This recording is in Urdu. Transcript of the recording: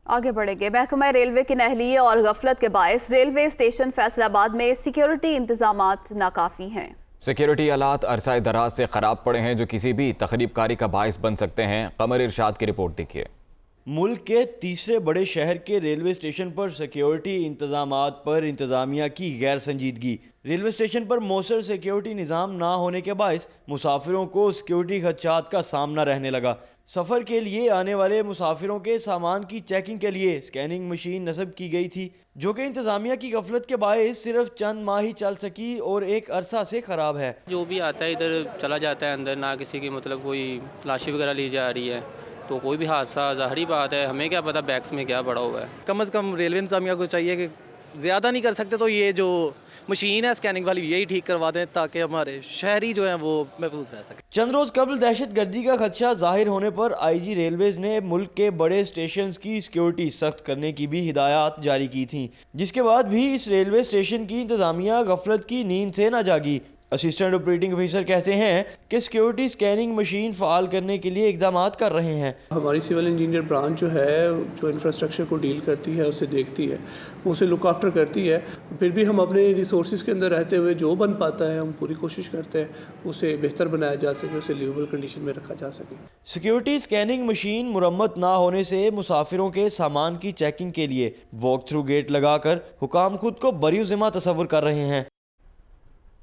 آگے بڑھیں گے۔ محکمہ ریلوے کی نااہلی اور غفلت کے باعث ریلوے اسٹیشن فیصل آباد میں سیکیورٹی انتظامات ناکافی ہیں۔ سیکیورٹی آلات عرصہ دراز سے خراب پڑے ہیں جو کسی بھی تخریب کاری کا باعث بن سکتے ہیں۔ قمر ارشاد کی رپورٹ دیکھیے۔ ملک کے تیسرے بڑے شہر کے ریلوے اسٹیشن پر سیکیورٹی انتظامات پر انتظامیہ کی غیر سنجیدگی۔ ریلوے اسٹیشن پر مؤثر سیکیورٹی نظام نہ ہونے کے باعث مسافروں کو سیکیورٹی خدشات کا سامنا رہنے لگا۔ سفر کے لیے آنے والے مسافروں کے سامان کی چیکنگ کے لیے اسکیننگ مشین نصب کی گئی تھی، جو کہ انتظامیہ کی غفلت کے باعث صرف چند ماہ ہی چل سکی اور ایک عرصہ سے خراب ہے۔ جو بھی آتا ہے ادھر چلا جاتا ہے اندر، نہ کسی کی کوئی تلاشی وغیرہ لی جا رہی ہے، تو کوئی بھی حادثہ ظاہری بات ہے، ہمیں کیا پتہ بیگس میں کیا پڑا ہوا ہے۔ کم از کم ریلوے انتظامیہ کو چاہیے کہ زیادہ نہیں کر سکتے تو یہ جو مشین ہے اسکیننگ والی یہی ٹھیک کروا دیں تاکہ ہمارے شہری جو ہیں وہ محفوظ رہ سکیں۔ چند روز قبل دہشت گردی کا خدشہ ظاہر ہونے پر آئی جی ریلویز نے ملک کے بڑے اسٹیشنز کی سیکیورٹی سخت کرنے کی بھی ہدایات جاری کی تھیں، جس کے بعد بھی اس ریلوے اسٹیشن کی انتظامیہ غفلت کی نیند سے نہ جاگی۔ اسسٹنٹ آپریٹنگ آفیسر کہتے ہیں کہ سیکیورٹی اسکیننگ مشین فعال کرنے کے لیے اقدامات کر رہے ہیں۔ ہماری سول انجینئر برانچ جو ہے جو انفراسٹرکچر کو ڈیل کرتی ہے، اسے دیکھتی ہے، اسے لک آفٹر کرتی ہے۔ پھر بھی ہم اپنے ریسورسز کے اندر رہتے ہوئے جو بن پاتا ہے ہم پوری کوشش کرتے ہیں اسے بہتر بنایا جا سکے، اسے لیویبل کنڈیشن میں رکھا جا سکے۔ سیکیورٹی اسکیننگ مشین مرمت نہ ہونے سے مسافروں کے سامان کی چیکنگ کے لیے واک تھرو گیٹ لگا کر حکام خود کو بری ذمہ تصور کر رہے ہیں۔